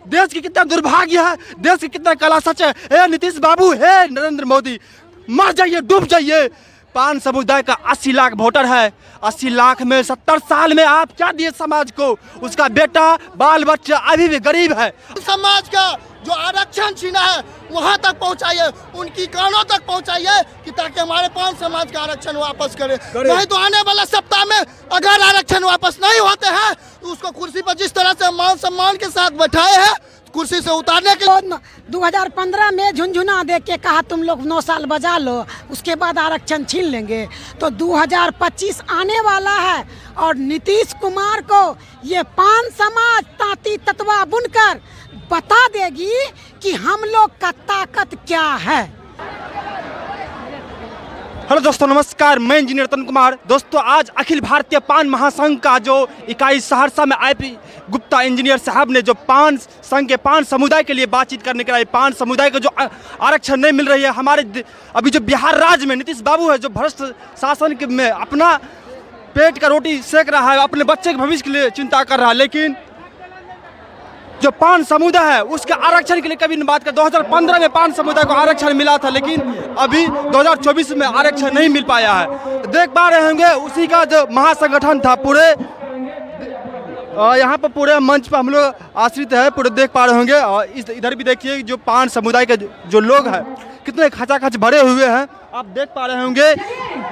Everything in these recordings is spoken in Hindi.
देश की कितना दुर्भाग्य है, देश की कितना काला सच है। हे नीतीश बाबू, हे नरेंद्र मोदी, मर जाइए, डूब जाइए। पान समुदाय का 80 लाख वोटर है। 80 लाख में 70 साल में आप क्या दिए समाज को? उसका बेटा बाल बच्चा अभी भी गरीब है। समाज का जो आरक्षण छीना है वहां तक पहुंचाइए, उनकी कानों तक पहुंचाइए कि ताकि हमारे पान समाज का आरक्षण वापस करे। नहीं तो आने वाला सप्ताह में अगर आरक्षण वापस नहीं होते हैं तो उसको कुर्सी पर जिस तरह से मान सम्मान के साथ बैठाए हैं कुर्सी से उतारने के लिए 2015 में झुनझुना दे के कहा तुम लोग 9 साल बजा लो, उसके बाद आरक्षण छीन लेंगे। तो 2025 आने वाला है और नीतीश कुमार को ये पान समाज तांती ततवा बुनकर बता देगी कि हम लोग का ताकत क्या है। हेलो दोस्तों, नमस्कार। मैं इंजीनियर रतन कुमार। दोस्तों, आज अखिल भारतीय पान महासंघ का जो इकाई सहरसा में आईपी गुप्ता इंजीनियर साहब ने जो पान संघ के पान समुदाय के लिए बातचीत करने के लिए, पान समुदाय को जो आरक्षण नहीं मिल रही है, हमारे अभी जो बिहार राज्य में नीतीश बाबू है जो भ्रष्ट शासन में अपना पेट का रोटी सेक रहा है, अपने बच्चे के भविष्य के लिए चिंता कर रहा है, लेकिन जो पान समुदाय है उसके आरक्षण के लिए कभी नहीं बात कर। 2015 में पान समुदाय को आरक्षण मिला था, लेकिन अभी 2024 में आरक्षण नहीं मिल पाया है। देख पा रहे होंगे उसी का जो महासंगठन था, पूरे यहाँ पर पूरे मंच पर हम लोग आश्रित है, पूरे देख पा रहे होंगे। और इधर भी देखिए जो पान समुदाय के जो लोग हैं कितने खचाखच भरे हुए हैं, आप देख पा रहे होंगे।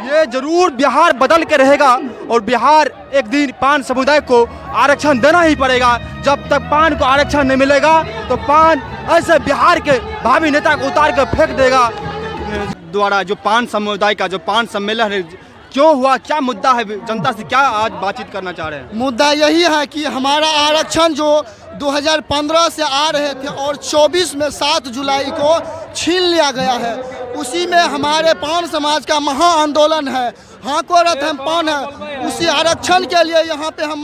ये जरूर बिहार बदल के रहेगा और बिहार एक दिन पान समुदाय को आरक्षण देना ही पड़ेगा। जब तक पान को आरक्षण नहीं मिलेगा तो पान ऐसे बिहार के भावी नेता को उतार कर फेंक देगा। द्वारा जो पान समुदाय का जो पान सम्मेलन है क्यों हुआ, क्या मुद्दा है, जनता से क्या आज बातचीत करना चाह रहे हैं? मुद्दा यही है कि हमारा आरक्षण जो 2015 से आ रहे थे और 24 में 7 जुलाई को छीन लिया गया है, उसी में हमारे पान समाज का महा आंदोलन है। हाँ को रथ हम पान है, उसी आरक्षण के लिए यहाँ पे हम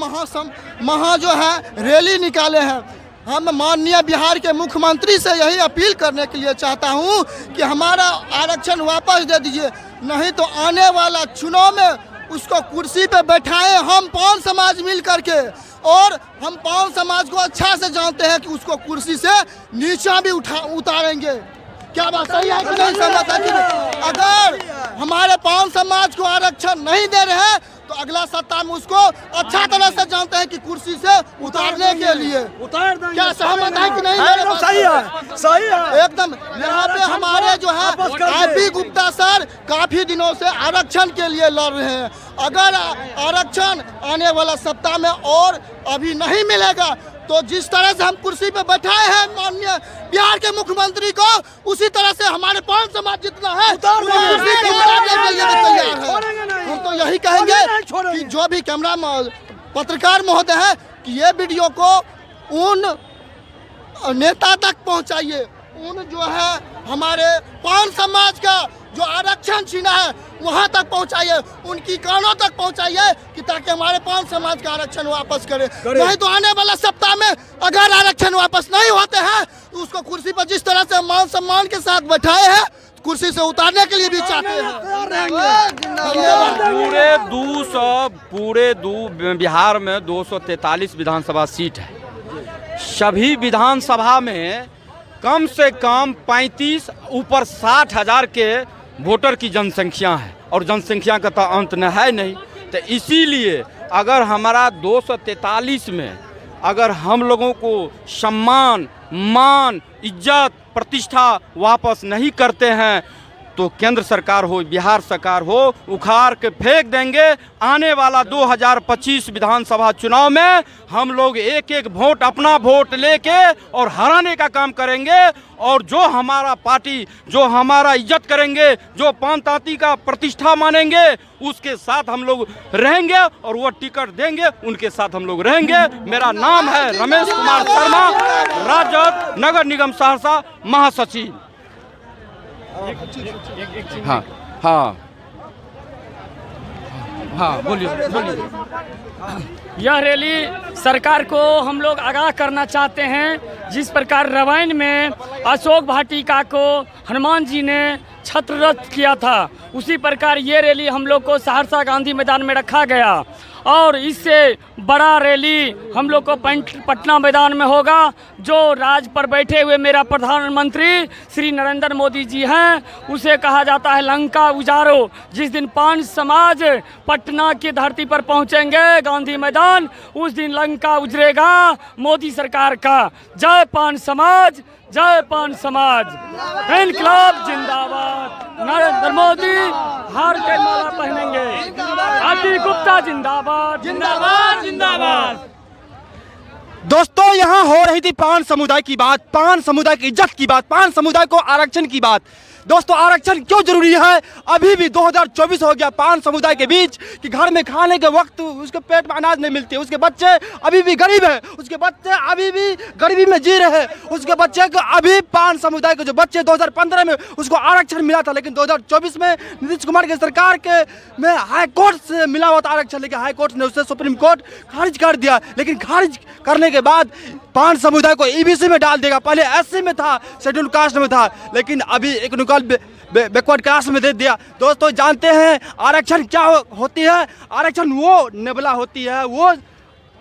महा जो है रैली निकाले हैं। हम माननीय बिहार के मुख्यमंत्री से यही अपील करने के लिए चाहता हूँ कि हमारा आरक्षण वापस दे दीजिए, नहीं तो आने वाला चुनाव में उसको कुर्सी पे बैठाएं हम पान समाज मिल करके। और हम पान समाज को अच्छा से जानते हैं कि उसको कुर्सी से नीचा भी उतारेंगे। क्या बात सही है कि नहीं सहमत है कि नहीं? अगर हमारे पान समाज को आरक्षण नहीं दे रहे हैं तो अगला सत्ता में उसको अच्छा तरह से जानते हैं कि कुर्सी से उतारने के लिए उतार देंगे। क्या सहमत है कि नहीं? सही है, सही है एकदम। यहाँ पे हमारे जो है आईपी गुप्ता सर काफी दिनों से आरक्षण के लिए लड़ रहे हैं। अगर आरक्षण आने वाला सप्ताह में और अभी नहीं मिलेगा तो जिस तरह से हम कुर्सी पे बैठाए हैं माननीय बिहार के मुख्यमंत्री को, उसी तरह से हमारे पान समाज जितना है कुर्सी पे उतारने के लिए तैयार है। हम तो यही कहेंगे कि जो भी कैमरा पत्रकार महोदय है कि ये वीडियो को उन नेता तक पहुंचाइए, उन जो है हमारे पान समाज का जो आरक्षण छीना है वहां तक पहुंचाइए, उनकी कानों तक पहुंचाइए कि ताकि हमारे पान समाज का आरक्षण वापस करे। नहीं तो आने वाला सप्ताह में अगर आरक्षण वापस नहीं होते हैं तो उसको कुर्सी पर जिस तरह से मान सम्मान के साथ बैठाए हैं कुर्सी से उतारने के लिए भी चाहते पूरे बिहार में 243 विधानसभा सीट है। सभी विधानसभा में कम से कम 35 ऊपर 60,000 के वोटर की जनसंख्या है और जनसंख्या का तो अंत न है नहीं। तो इसीलिए अगर हमारा 243 में अगर हम लोगों को सम्मान, मान, इज्जत, प्रतिष्ठा वापस नहीं करते हैं तो केंद्र सरकार हो, बिहार सरकार हो, उखाड़ के फेंक देंगे। आने वाला 2025 विधानसभा चुनाव में हम लोग एक एक वोट अपना वोट लेके और हराने का काम करेंगे। और जो हमारा पार्टी, जो हमारा इज्जत करेंगे, जो पान तांती का प्रतिष्ठा मानेंगे, उसके साथ हम लोग रहेंगे और वो टिकट देंगे, उनके साथ हम लोग रहेंगे। मेरा नाम है रमेश कुमार शर्मा, राजद नगर निगम सहरसा महासचिव। हाँ हाँ हाँ, बोलिए। यह रैली सरकार को हम लोग आगाह करना चाहते हैं। जिस प्रकार रवाइन में अशोक वाटिका को हनुमान जी ने छत्ररथ किया था, उसी प्रकार ये रैली हम लोग को सहरसा गांधी मैदान में रखा गया और इससे बड़ा रैली हम लोग को पटना मैदान में होगा। जो राज पर बैठे हुए मेरा प्रधानमंत्री श्री नरेंद्र मोदी जी हैं, उसे कहा जाता है लंका उजारो। जिस दिन पान समाज पटना की धरती पर पहुंचेंगे गांधी मैदान, उस दिन लंका उजरेगा मोदी सरकार का। जय पान समाज, जय पान समाज, इनकलाब जिंदाबाद। नरेंद्र मोदी हार के माला पहनेंगे। आरपी गुप्ता जिंदाबाद, जिंदाबाद, जिंदाबाद। दोस्तों, यहाँ हो रही थी पान समुदाय की बात, पान समुदाय की इज्जत की बात, पान समुदाय को आरक्षण की बात। दोस्तों, आरक्षण क्यों जरूरी है? अभी भी 2024 हो गया पान समुदाय के बीच कि घर में खाने के वक्त उसके पेट में अनाज नहीं मिलती, उसके बच्चे अभी भी गरीब है, उसके बच्चे अभी भी गरीबी में जी रहे हैं, उसके बच्चे को अभी पान समुदाय के जो बच्चे 2015 में उसको आरक्षण मिला था, लेकिन 2024 में नीतीश कुमार की सरकार के में हाई कोर्ट से मिला हुआ था आरक्षण, लेकिन हाई कोर्ट ने उसे सुप्रीम कोर्ट खारिज कर दिया। लेकिन खारिज करने के बाद पान समुदाय को ईबीसी में डाल देगा। पहले एससी में था, शेड्यूल कास्ट में था, लेकिन अभी इकोनॉमिकल बैकवर्ड क्लास में दे दिया। दोस्तों, जानते हैं आरक्षण क्या होती है? आरक्षण वो नेबला होती है, वो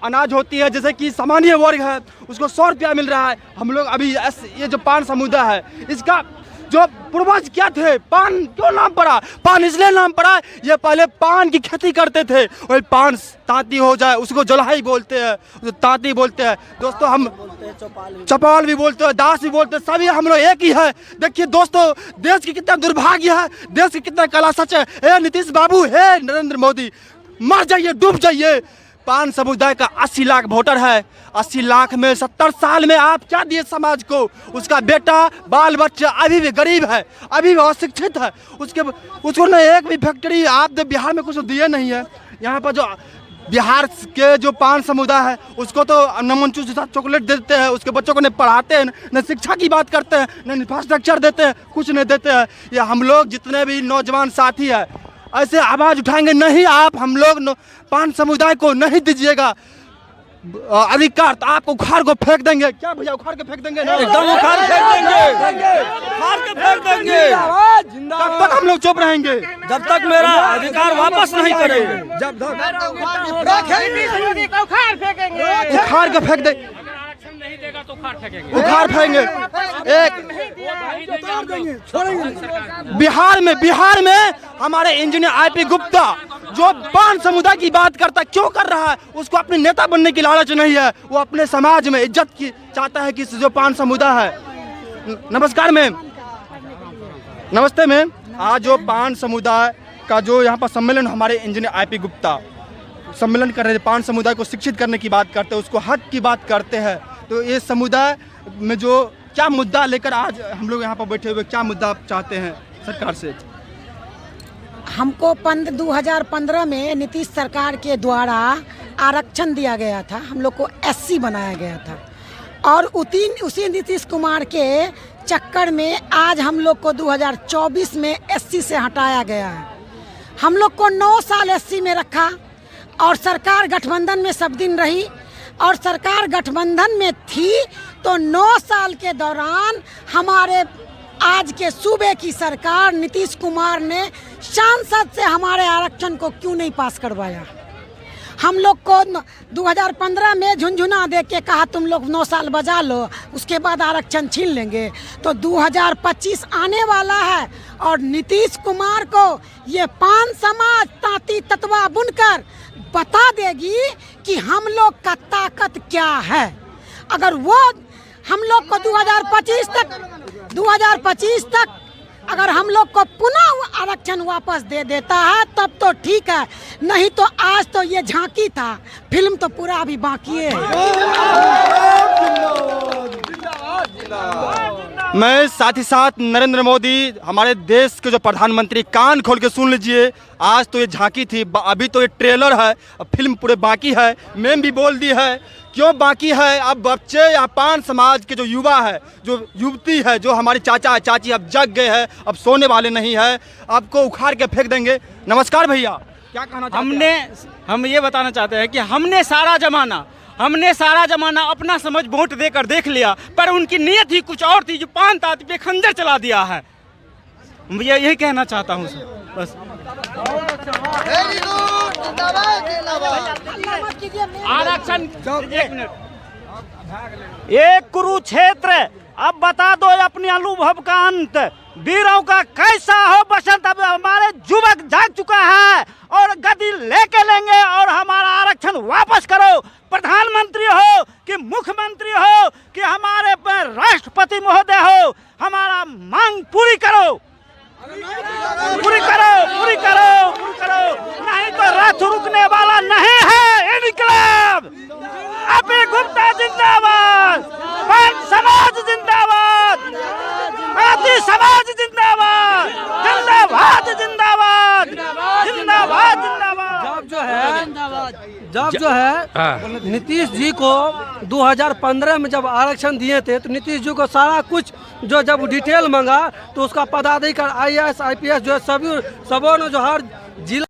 अनाज होती है, जैसे कि सामान्य वर्ग है उसको 100 रुपया मिल रहा है। हम लोग अभी ये जो पान समुदाय है, इसका जो पूर्वज क्या थे, पान क्यों नाम पड़ा? पान इसलिए नाम पड़ा, ये पहले पान की खेती करते थे। वही पान तांती हो जाए उसको जलहाई बोलते हैं, तांती बोलते हैं। दोस्तों, हम चौपाल भी बोलते हैं, दास भी बोलते हैं, सभी हम लोग एक ही है। देखिए दोस्तों, देश की कितना दुर्भाग्य है, देश की कितना कला सच है। हे नीतीश बाबू, हे नरेंद्र मोदी, मर जाइए, डूब जाइए। पान समुदाय का 80 लाख वोटर है। 80 लाख में 70 साल में आप क्या दिए समाज को? उसका बेटा बाल बच्चा अभी भी गरीब है, अभी भी अशिक्षित है, उसको न एक भी फैक्ट्री आप बिहार में कुछ दिए नहीं है। यहाँ पर जो बिहार के जो पान समुदाय है उसको तो नमन के साथ चॉकलेट देते हैं, उसके बच्चों को नहीं पढ़ाते हैं, न शिक्षा की बात करते हैं, न इंफ्रास्ट्रक्चर देते हैं, कुछ नहीं देते हैं। ये हम लोग जितने भी नौजवान साथी हैं ऐसे आवाज़ उठाएंगे, नहीं आप हम लोग पान समुदाय को नहीं दीजिएगा अधिकार, तो आपको उखाड़ को फेंक देंगे। क्या भैया, उखाड़ के फेंक देंगे? एकदम उखाड़ फेंक देंगे, उखाड़ के फेंक देंगे। तब तक हम लोग चुप रहेंगे जब तक मेरा अधिकार वापस नहीं करेंगे। जब तक उखाड़ के फेंक दे, नहीं देगा तो उखाड़ फेंकेंगे, उखाड़ फेंकेंगे। एक बिहार में हमारे इंजीनियर आईपी गुप्ता जो पान समुदाय की बात करता है, क्यों कर रहा है? उसको अपने नेता बनने की लालच नहीं है, वो अपने समाज में इज्जत की चाहता है कि जो पान समुदाय है। नमस्कार मैम। नमस्ते मैम। आज जो पान समुदाय का जो यहाँ पर सम्मेलन, हमारे इंजीनियर आईपी गुप्ता सम्मेलन कर रहे थे, पान समुदाय को शिक्षित करने की बात करते हैं, उसको हक की बात करते हैं। तो ये समुदाय में जो क्या मुद्दा लेकर आज हम लोग यहाँ पर बैठे हुए, क्या मुद्दा आप चाहते हैं सरकार से? हमको 2015 में नीतीश सरकार के द्वारा आरक्षण दिया गया था, हम लोग को एससी बनाया गया था, और उसी नीतीश कुमार के चक्कर में आज हम लोग को 2024 में एससी से हटाया गया है। हम लोग को 9 साल एससी में रखा और सरकार गठबंधन में सब दिन रही, और सरकार गठबंधन में थी तो 9 साल के दौरान हमारे आज के सूबे की सरकार नीतीश कुमार ने सांसद से हमारे आरक्षण को क्यों नहीं पास करवाया? हम लोग को 2015 में झुनझुना दे के कहा तुम लोग 9 साल बजा लो, उसके बाद आरक्षण छीन लेंगे। तो 2025 आने वाला है और नीतीश कुमार को ये पान समाज तांती ततवा बुनकर बता देगी कि हम लोग का ताकत क्या है। अगर वो हम लोग को 2025 तक अगर हम लोग को पुनः आरक्षण वापस दे देता है तब तो ठीक है, नहीं तो आज तो ये झांकी था, फिल्म तो पूरा अभी बाकी है। मैं साथ ही साथ नरेंद्र मोदी हमारे देश के जो प्रधानमंत्री, कान खोल के सुन लीजिए, आज तो ये झांकी थी, अभी तो ये ट्रेलर है, अब फिल्म पूरे बाकी है। मैम भी बोल दी है क्यों बाकी है। अब बच्चे या पान समाज के जो युवा है, जो युवती है, जो हमारी चाचा चाची अब जग गए हैं, अब सोने वाले नहीं है, आपको उखाड़ के फेंक देंगे। नमस्कार भैया, क्या कहना चाहते हैं? हम ये बताना चाहते हैं कि हमने सारा जमाना अपना समझ वोट देकर देख लिया, पर उनकी नीयत ही कुछ और थी, जो पान ताती पे खंजर चला दिया है। यही कहना चाहता हूँ सर, बस। आरक्षण एक मिनट। एक कुरुक्षेत्र, अब बता दो अपने अनुभव का अंत, वीरों का कैसा हो बसंत। अब हमारे युवक जाग चुका है और गति लेके लेंगे और हमारा आरक्षण वापस करो। प्रधानमंत्री हो कि मुख्यमंत्री हो कि हमारे राष्ट्रपति महोदय हो, हमारा मांग पूरी करो, पूरी करो, पूरी करो, पूरी करो, नहीं तो रथ रुकने वाला नहीं है। इनकलाब अभी गुप्ता जिंदाबाद, पान समाज जिंदाबाद, भारतीय समाज जिंदाबाद, जिंदाबाद जिंदाबाद, जिंदाबाद जिंदाबाद। जब जो है नीतीश जी को 2015 में जब आरक्षण दिए थे तो नीतीश जी को सारा कुछ जो जब डिटेल मांगा तो उसका पदाधिकारी IAS IPS जो है सबों ने जो हर जिला